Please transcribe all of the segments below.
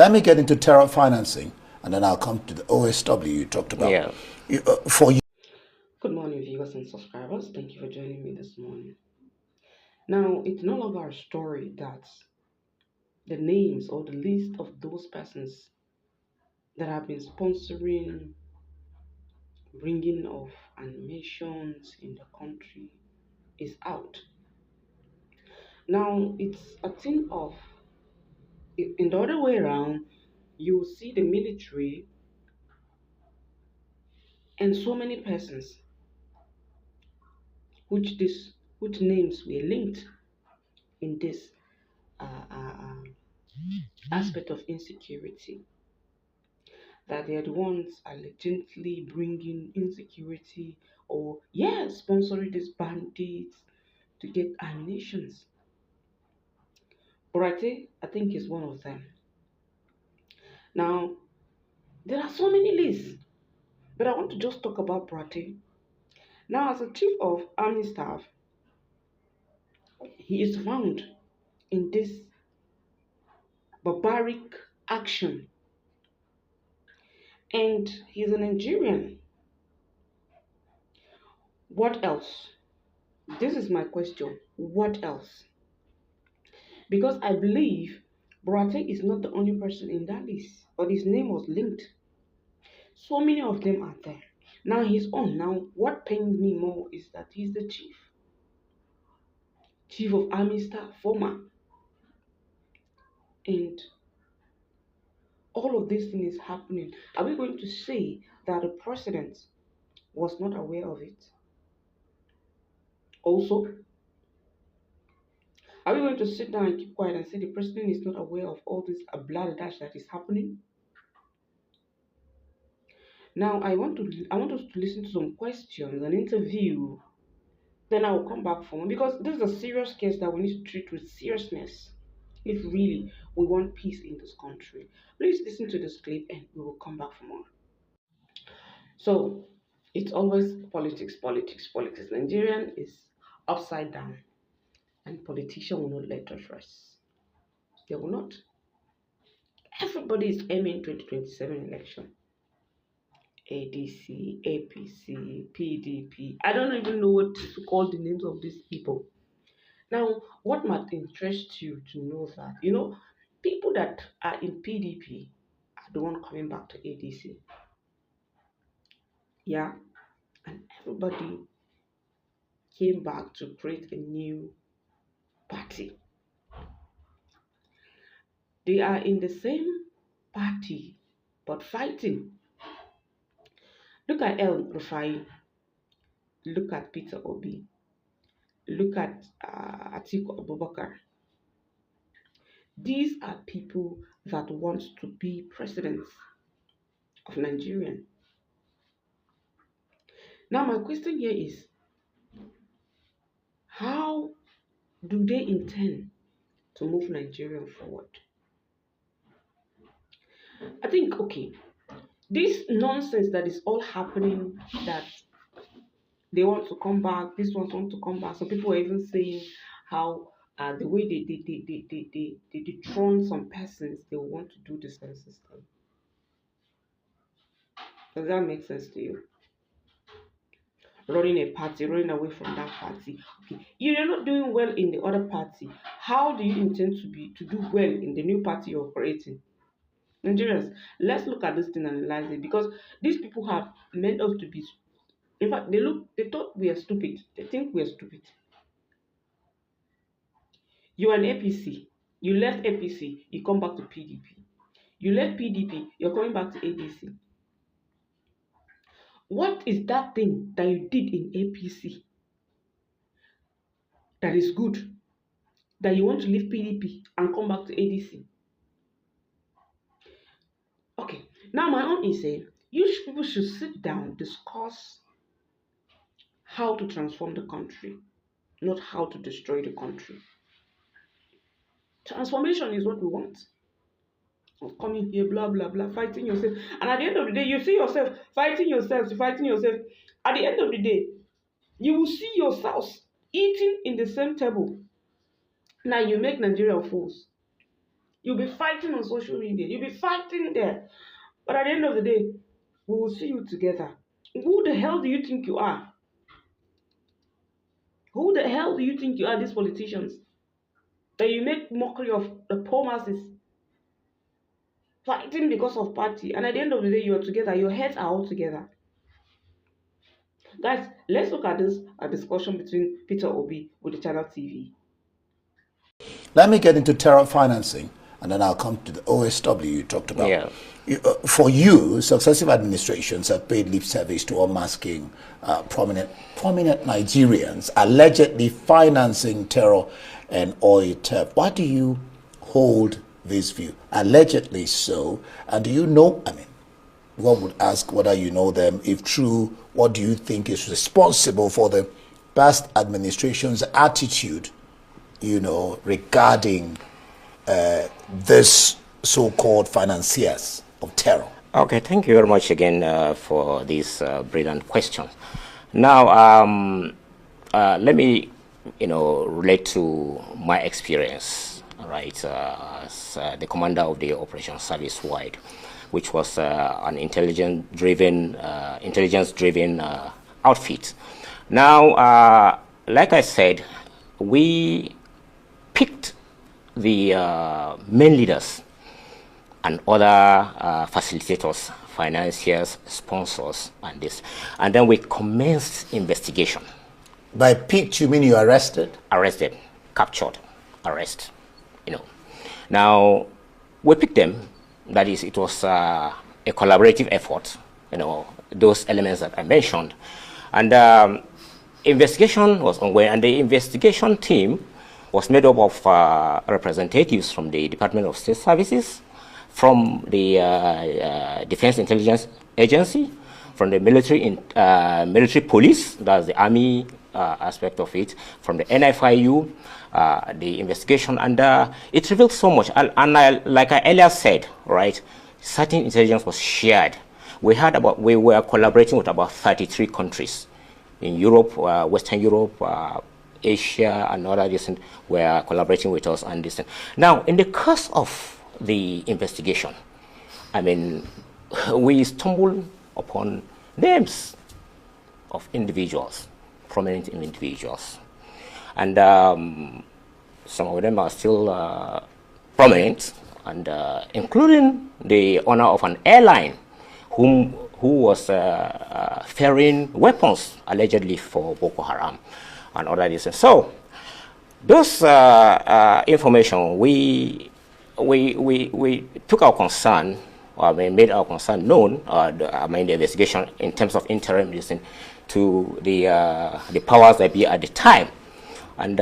Let me get into terror financing, and then I'll come to the OSW you talked about. Yeah. For you. Good morning, viewers and subscribers. Thank you for joining me this morning. Now, it's no longer a story that the names or the list of those persons that have been sponsoring bringing of animations in the country is out. Now, it's a thing of, in the other way around, you see the military and so many persons which names were linked in this uh, uh, uh, aspect of insecurity, that they are the ones allegedly bringing insecurity or sponsoring these bandits to get ammunitions. I think is one of them. Now there are so many lists, but I want to just talk about Brate. Now, as a chief of army staff, he is found in this barbaric action, and he's a Nigerian. What else? This is my question. What else? Because I believe Boateng is not the only person in that list, but his name was linked. So many of them are there. Now he's on. Now, what pains me more is that he's the chief of army staff, former, and all of this thing is happening. Are we going to say that the president was not aware of it? Also, are we going to sit down and keep quiet and say the president is not aware of all this blood dash that is happening? Now, I want us to listen to some questions, an interview. Then I will come back for more, because this is a serious case that we need to treat with seriousness if really we want peace in this country. Please listen to this clip and we will come back for more. So, it's always politics, politics, politics. Nigerian is upside down, and politicians will not let us rest. They will not. Everybody is aiming 2027 election. ADC, APC, PDP. I don't even know what to call the names of these people. Now, what might interest you to know that, people that are in PDP are the one coming back to ADC. Yeah, and everybody came back to create a new party. They are in the same party but fighting. Look at El Rufai, look at Peter Obi, look at Atiku Abubakar. These are people that want to be presidents of Nigeria. Now, my question here is, how do they intend to move Nigeria forward? I think, okay, this nonsense that is all happening, that they want to come back, this ones want to come back. Some people are even saying how the way they dethrone some persons, they want to do the same system. Does that make sense to you? Running a party, running away from that party. Okay, you're not doing well in the other party. How do you intend to do well in the new party you're creating? Nigerians, let's look at this thing and analyze it, because these people have meant us to be. In fact, they thought we are stupid. They think we are stupid. You are an APC. You left APC. You come back to PDP. You left PDP. You're coming back to ADC. What is that thing that you did in APC that is good, that you want to leave PDP and come back to ADC? Okay, now my own is saying you people should sit down, discuss how to transform the country, not how to destroy the country. Transformation is what we want. Of coming here, blah blah blah, fighting yourself, and at the end of the day, you see yourself fighting yourself, fighting yourself. At the end of the day, you will see yourselves eating in the same table. Now you make Nigeria fools. You'll be fighting on social media. You'll be fighting there. But at the end of the day, we will see you together. Who the hell do you think you are? Who the hell do you think you are, these politicians? That you make mockery of the poor masses, fighting because of party. And at the end of the day, you are together. Your heads are all together. Guys, let's look at this a discussion between Peter Obi with the Channel TV. Let me get into terror financing, and then I'll come to the OSW you talked about. Yeah. For you, successive administrations have paid lip service to unmasking prominent Nigerians allegedly financing terror and oil theft. Why do you hold this view? Allegedly so. And do you know, I mean, one would ask whether you know them. If true, what do you think is responsible for the past administration's attitude, regarding this so-called financiers of terror? Okay, thank you very much again for this brilliant question. Now, let me, relate to my experience, right, as the commander of the Operation Service Wide, which was an intelligence-driven outfit. Now, like I said, we picked the main leaders and other facilitators, financiers, sponsors, and then we commenced investigation. By picked, you mean you arrested? Arrested, captured, arrest. Now we picked them. That is, it was a collaborative effort. Those elements that I mentioned, and investigation was ongoing, and the investigation team was made up of representatives from the Department of State Services, from the Defense Intelligence Agency, from the military police, that's the army aspect of it, from the NFIU, the investigation, and it revealed so much. And like I earlier said, right, certain intelligence was shared. We were collaborating with about 33 countries in Europe, Western Europe, Asia, and other distant were collaborating with us and distant. Now, in the course of the investigation, I mean, we stumbled upon names of individuals, prominent individuals, and some of them are still prominent, and including the owner of an airline who was ferrying weapons allegedly for Boko Haram and other reasons. So those information, we took our concern, or we made our concern known, the investigation in terms of interim listening to the powers that be at the time. And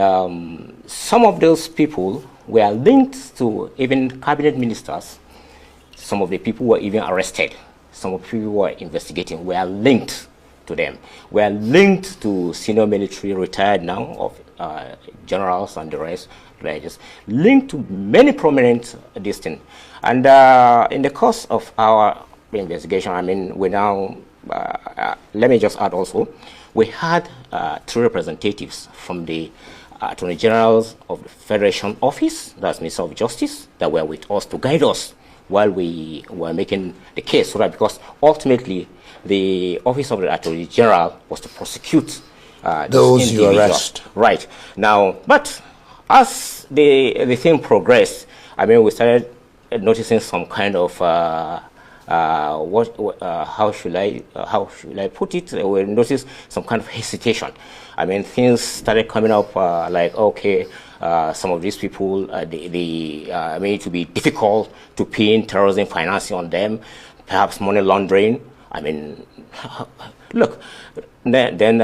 some of those people were linked to even cabinet ministers. Some of the people were even arrested. Some of the people who were investigating were linked to them. We are linked to senior military retired now of generals and the rest, just linked to many prominent distinct. And in the course of our investigation, I mean, we now, let me just add also, we had 3 representatives from the Attorney Generals of the Federation Office, that's Minister of Justice, that were with us to guide us while we were making the case, so that because ultimately the Office of the Attorney General was to prosecute those you arrest. Right. Now, but as the thing progressed, I mean, we started noticing some kind of how should I put it? We noticed some kind of hesitation. I mean, things started coming up like, okay, some of these people, I mean, it to be difficult to pin terrorism financing on them, perhaps money laundering. I mean, look, then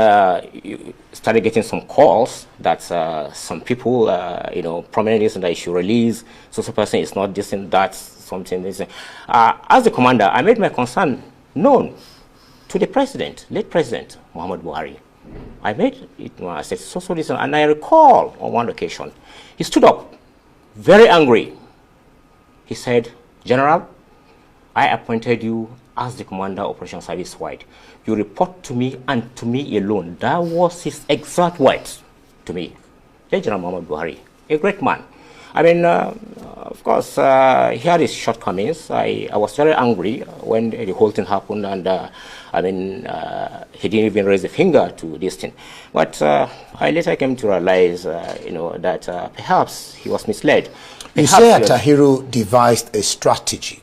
you started getting some calls that some people, prominent that you should release, so person is not this and that, something. This. As the commander, I made my concern known to the president, late President Muhammad Buhari. I made it known. I said, so this, and I recall on one occasion, he stood up, very angry. He said, General, I appointed you as the commander of Operation Service Wide. You report to me and to me alone. That was his exact words to me. General Muhammad Buhari, a great man. I mean, of course, he had his shortcomings. I was very angry when the whole thing happened, and I mean, he didn't even raise a finger to this thing. But I later came to realize, you know, that perhaps he was misled. You say Tahiru devised a strategy,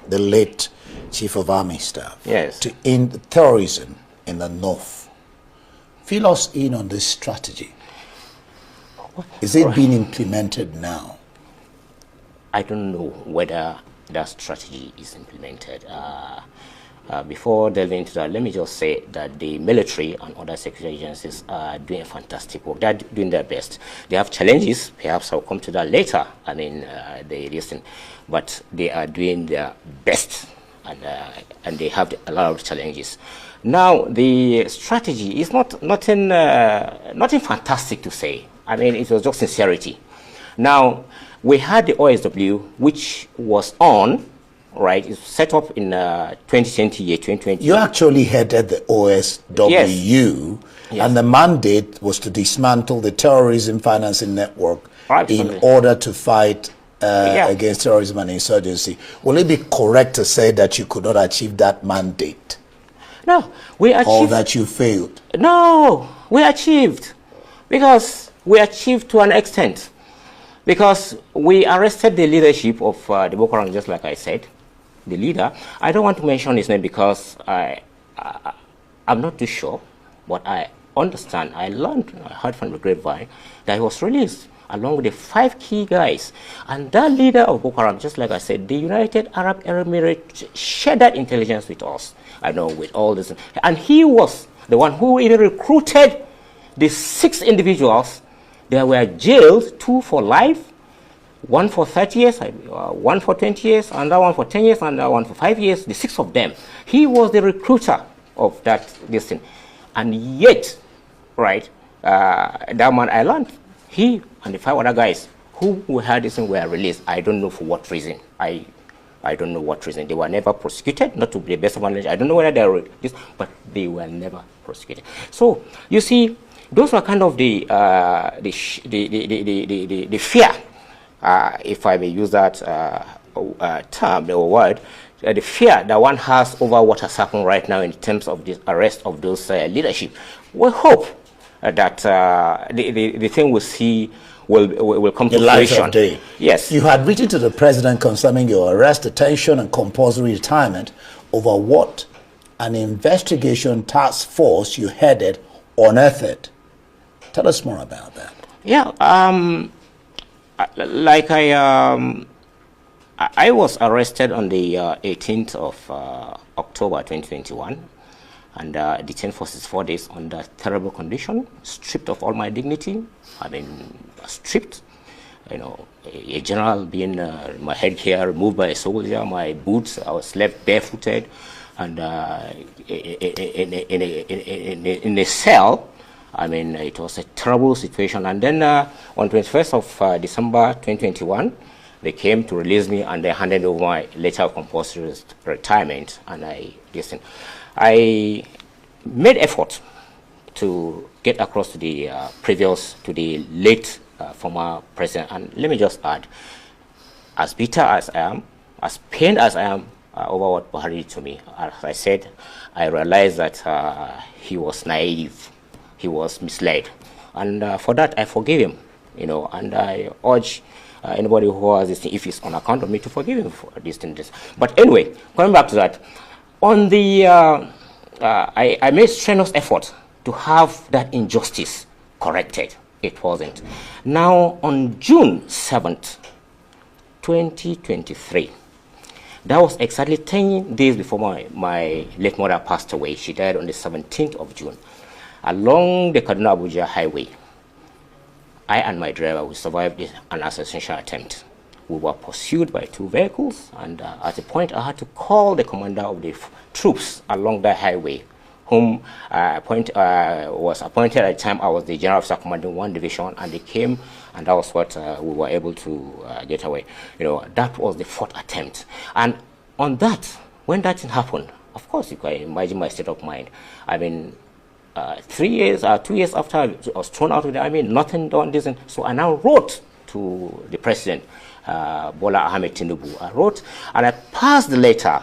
the late Chief of Army Staff, yes, to end terrorism in the north. Fill us in on this strategy. Is it being implemented now? I don't know whether that strategy is implemented. Before delving into that, let me just say that the military and other security agencies are doing a fantastic work. They're doing their best. They have challenges. Perhaps I'll come to that later. I mean, they listen, but they are doing their best, and they have a lot of challenges. Now, the strategy is nothing fantastic to say. I mean, it was just sincerity. Now, we had the OSW, which was on, right? It's set up in 2020, year 2020. You actually headed the OSW, yes. And the mandate was to dismantle the terrorism financing network Absolutely. in order to fight against terrorism and insurgency. Will it be correct to say that you could not achieve that mandate? No, we achieved. Or that you failed? No, we achieved. Because we achieved to an extent. Because we arrested the leadership of the Boko Haram, just like I said, the leader. I don't want to mention his name because I'm not too sure, but I understand, I heard from the grapevine that he was released along with the 5 key guys. And that leader of Boko Haram, just like I said, the United Arab Emirates shared that intelligence with us. I know, with all this. And he was the one who even recruited the 6 individuals. They were jailed, 2 for life, 1 for 30 years, 1 for 20 years, another 1 for 10 years, and another 1 for 5 years, the 6 of them. He was the recruiter of this thing. And yet, right, that man I learned, he and the 5 other guys who had this thing were released. I don't know for what reason. I don't know what reason. They were never prosecuted, not to the best of my knowledge. I don't know whether they were this, but they were never prosecuted. So, you see, those were kind of the fear, if I may use that term or word, the fear that one has over what has happened right now in terms of the arrest of those leadership. We hope that the thing we see will come to fruition. Yes. You had written to the president concerning your arrest, detention, and compulsory retirement over what an investigation task force you headed unearthed. Tell us more about that. Yeah, like I was arrested on the 18th of October 2021 and detained for 64 days under terrible condition, stripped of all my dignity. I mean, stripped, you know, a general being my headgear removed by a soldier, my boots, I was left barefooted, and in a cell. I mean, it was a terrible situation. And then on 21st of December 2021, they came to release me and they handed over my letter of compulsory retirement. And I made effort to get across to the the late former president. And let me just add, as bitter as I am, as pained as I am over what Buhari did to me, as I said, I realized that he was naive. He was misled, and for that I forgive him, you know, and I urge anybody who has this thing, if it's on account of me, to forgive him for this thing. But anyway, coming back to that, on the I made strenuous effort to have that injustice corrected. It wasn't. Now on June 7th, 2023, that was exactly 10 days before my late mother passed away. She died on the 17th of June. Along the Kaduna-Abuja highway, I and my driver, we survived an assassination attempt. We were pursued by 2 vehicles, and at a point I had to call the commander of the troops along that highway, whom was appointed at the time. I was the general officer commanding 1 division, and they came, and that was what we were able to get away. You know, that was the 4th attempt. And on that, when that thing happened, of course you can imagine my state of mind. I mean, 2 years after I was thrown out of the army, nothing done, this, and so I now wrote to the president, Bola Ahmed Tinubu. I wrote and I passed the letter,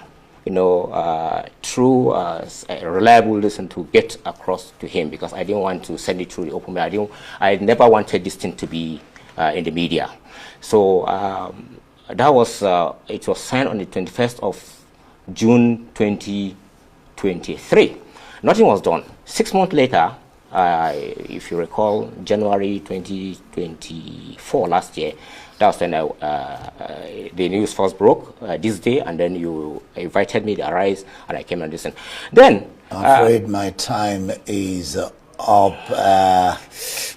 through a reliable listen to get across to him, because I didn't want to send it through the open mail. I never wanted this thing to be in the media. So that was, it was signed on the 21st of June 2023. Nothing was done. 6 months later, if you recall, January 2024, last year, that was when the news first broke this day, and then you invited me to arise, and I came and listened. Then I'm afraid my time is up.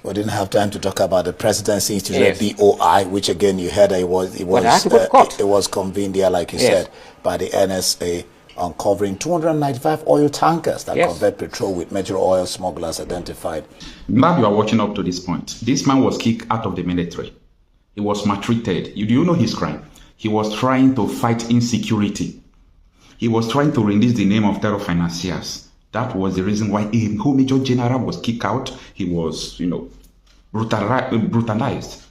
We didn't have time to talk about the Presidency Institute, yes. BOI, which again you heard it was convened there, like you said, by the NSA, uncovering 295 oil tankers that convert petrol with major oil smugglers identified. Now you are watching up to this point. This man was kicked out of the military. He was maltreated. Do you know his crime? He was trying to fight insecurity. He was trying to release the name of terror financiers. That was the reason why a whole major general was kicked out. He was, brutalized.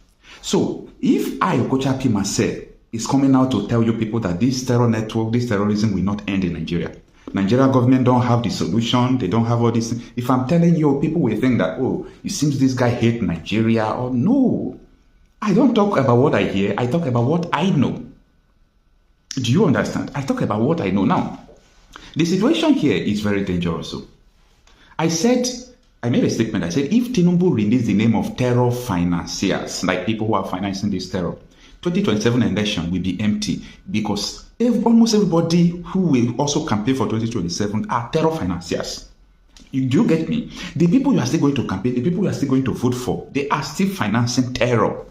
So if I, Okochapi myself, is coming out to tell you people that this terror network, this terrorism will not end in Nigeria. Nigeria government don't have the solution. They don't have all this. If I'm telling you, people will think that, oh, it seems this guy hates Nigeria. Or no. I don't talk about what I hear. I talk about what I know. Do you understand? I talk about what I know. Now, the situation here is very dangerous. So I made a statement. I said, if Tinubu released the name of terror financiers, like people who are financing this terror, 2027 election will be empty, because almost everybody who will also campaign for 2027 are terror financiers. Do you get me? The people you are still going to campaign, the people you are still going to vote for, they are still financing terror.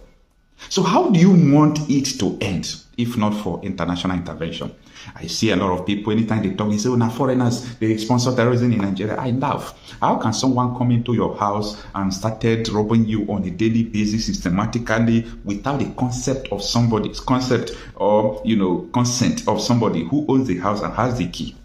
So how do you want it to end, if not for international intervention? I see a lot of people, anytime they talk, they say, oh, now foreigners, they sponsor terrorism in Nigeria. I laugh. How can someone come into your house and started robbing you on a daily basis systematically without the consent of somebody who owns the house and has the key?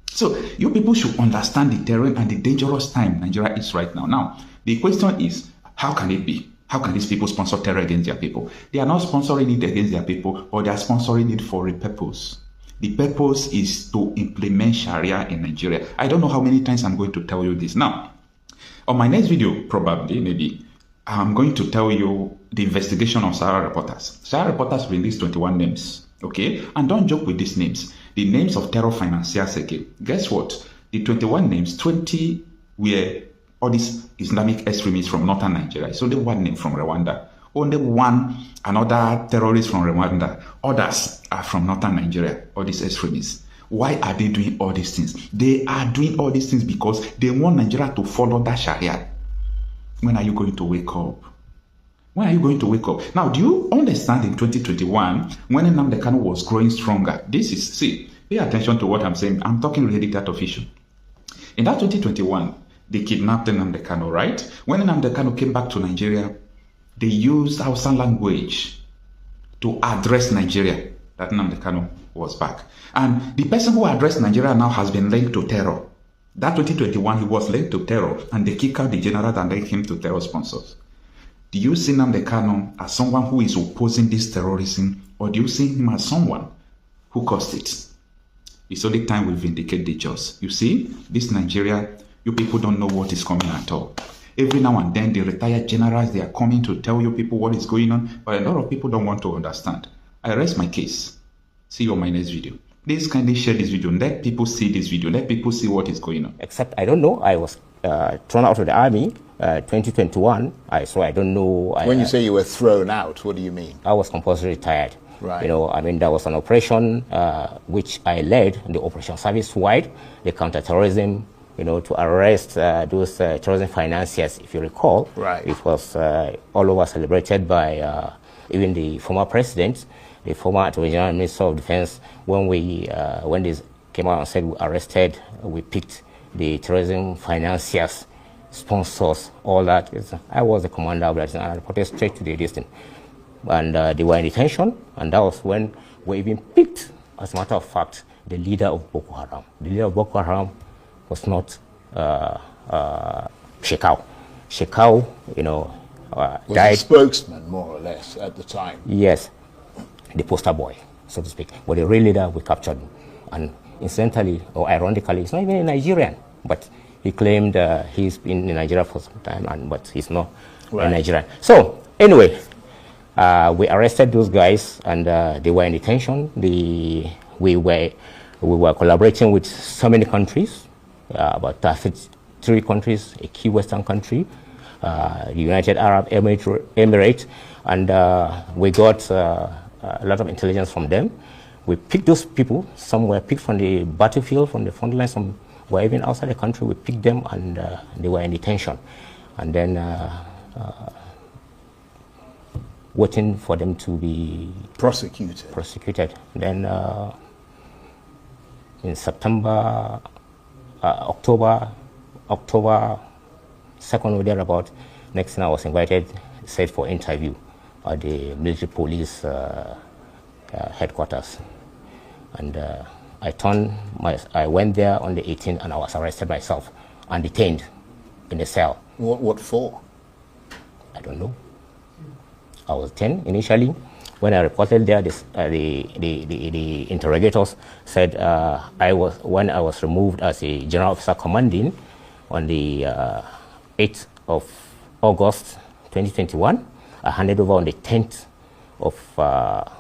So you people should understand the terrain and the dangerous time Nigeria is right now. Now, the question is, how can it be? How can these people sponsor terror against their people? They are not sponsoring it against their people, but they are sponsoring it for a purpose. The purpose is to implement Sharia in Nigeria. I don't know how many times I'm going to tell you this. Now, on my next video, probably, maybe, I'm going to tell you the investigation of Sahara reporters. Sahara reporters released 21 names, okay? And don't joke with these names. The names of terror financiers again. Guess what? The 21 names, 20 were all these Islamic extremists from northern Nigeria. It's only one name from Rwanda. Only one, another terrorist from Rwanda. Others are from northern Nigeria, all these extremists. Why are they doing all these things? They are doing all these things because they want Nigeria to follow that Sharia. When are you going to wake up? When are you going to wake up? Now, do you understand in 2021, when Nnamdi Kanu was growing stronger? See, pay attention to what I'm saying. I'm talking really that official. In that 2021, they kidnapped Nnamdi Kanu, right? When Nnamdi Kanu came back to Nigeria, they used Hausa language to address Nigeria, that Nnamdi Kanu was back. And the person who addressed Nigeria now has been linked to terror. That 2021, he was linked to terror, and they kicked out the general and linked him to terror sponsors. Do you see Nnamdi Kanu as someone who is opposing this terrorism, or do you see him as someone who caused it? It's only time we vindicate the just. You see, this Nigeria, you people don't know what is coming at all. Every now and then, the retired generals, they are coming to tell you people what is going on, but a lot of people don't want to understand. I rest my case. See you on my next video. Please kindly share this video. Let people see this video. Let people see what is going on. Except, I don't know, I was thrown out of the army 2021. So I don't know. When you say you were thrown out, what do you mean? I was compulsory retired. Right. There was an operation which I led, the operation service-wide, the counter-terrorism, to arrest those terrorism financiers, if you recall. Right. It was all over celebrated by even the former president, the former Attorney General, Minister of Defense. When they came out and said we arrested, we picked the terrorism financiers, sponsors, all that. I was the commander of that, and I reported straight to the district. And they were in detention, and that was when we even picked, as a matter of fact, the leader of Boko Haram. The leader of Boko Haram was not Shekau. Shekau, Was died. a spokesman, more or less, at the time. Yes, the poster boy, so to speak. But the real leader, we captured him. And incidentally, or ironically, he's not even a Nigerian, but he claimed he's been in Nigeria for some time, but he's not a Nigerian. So, anyway, we arrested those guys, and they were in detention. We were collaborating with so many countries, about 33 countries, a key Western country, the United Arab Emirates, and we got a lot of intelligence from them. We picked those people. Some were picked from the battlefield, from the front line. Some were even outside the country. We picked them, and they were in detention. And then waiting for them to be prosecuted. Then in September, October 2nd or thereabout, next thing I was invited, said for interview at the military police headquarters. And I went there on the 18th, and I was arrested myself and detained in a cell. What for? I don't know. I was 10 initially. When I reported there, the interrogators said when I was removed as a general officer commanding on the 8th of August 2021, I handed over on the 10th of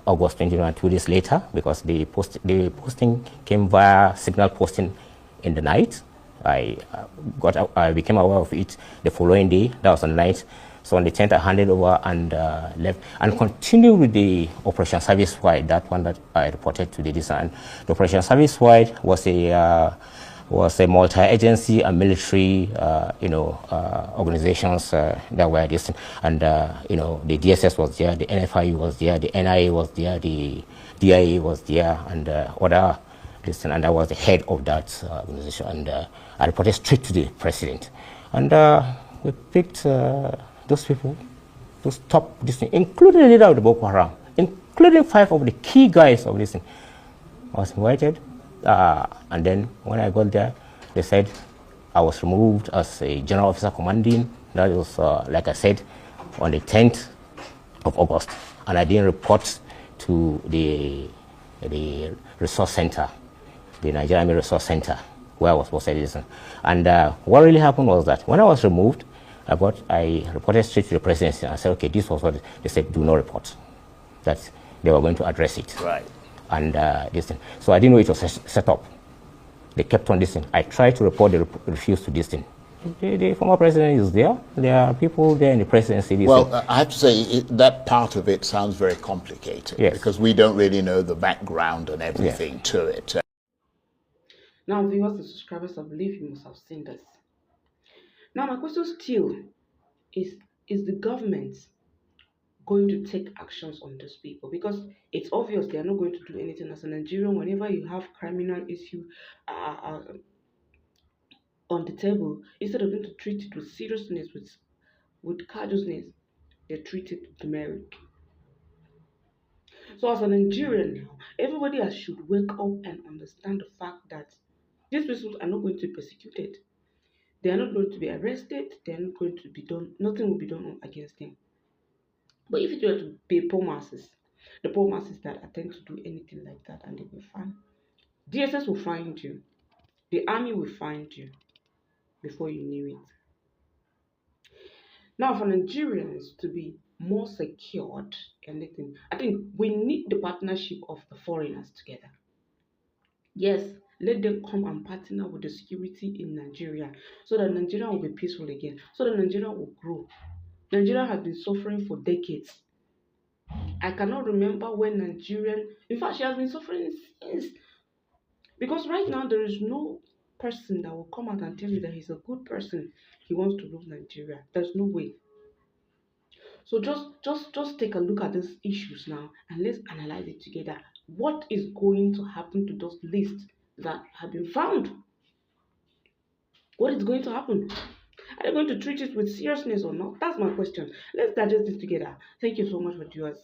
August 2021, 2 days later, because the posting came via signal posting in the night. I became aware of it the following day. That was on the 9th. So on the 10th, I handed over and left and continued with the Operation Service Wide, that one that I reported to the design. The Operation Service Wide was a multi-agency and military, organizations that were distant. And, the DSS was there, the NFI was there, the NIA was there, the DIA was there, and other distant. And I was the head of that organization. And I reported straight to the president. And we picked those people, those top, including the leader of the Boko Haram, including 5 of the key guys of this thing. I was invited, and then when I got there, they said I was removed as a general officer commanding. That was, like I said, on the 10th of August, and I didn't report to the resource center, the Nigerian Army Resource Center, where I was posted. And what really happened was that when I was removed, I reported straight to the presidency, and I said, okay, this was what they said, do not report. That they were going to address it. Right. And this thing. So I didn't know it was set up. They kept on this thing. I tried to report, they refused to this thing. The former president is there. There are people there in the presidency. Well, I have to say, that part of it sounds very complicated. Yes. Because we don't really know the background and everything to it. Now, viewers and subscribers, I believe you must have seen this. Now, my question still is the government going to take actions on these people? Because it's obvious they are not going to do anything. As a Nigerian, whenever you have criminal issue on the table, instead of them to treat it with seriousness, with courteousness, they treat it with merit. So as a Nigerian now, everybody should wake up and understand the fact that these people are not going to be persecuted. They are not going to be arrested. They are not going to be done. Nothing will be done against them. But if it were to be poor masses, the poor masses that attempt to do anything like that, and they will find, DSS will find you. The army will find you before you knew it. Now, for Nigerians to be more secured, anything, I think we need the partnership of the foreigners together. Yes, let them come and partner with the security in Nigeria so that Nigeria will be peaceful again, so that Nigeria will grow. Nigeria has been suffering for decades. I cannot remember when in fact, she has been suffering since. Because right now, there is no person that will come out and tell you that he's a good person. He wants to rule Nigeria. There's no way. So just take a look at these issues now and let's analyze it together. What is going to happen to those lists that have been found? What is going to happen? Are they going to treat it with seriousness or not? That's my question. Let's digest this together. Thank you so much for viewers.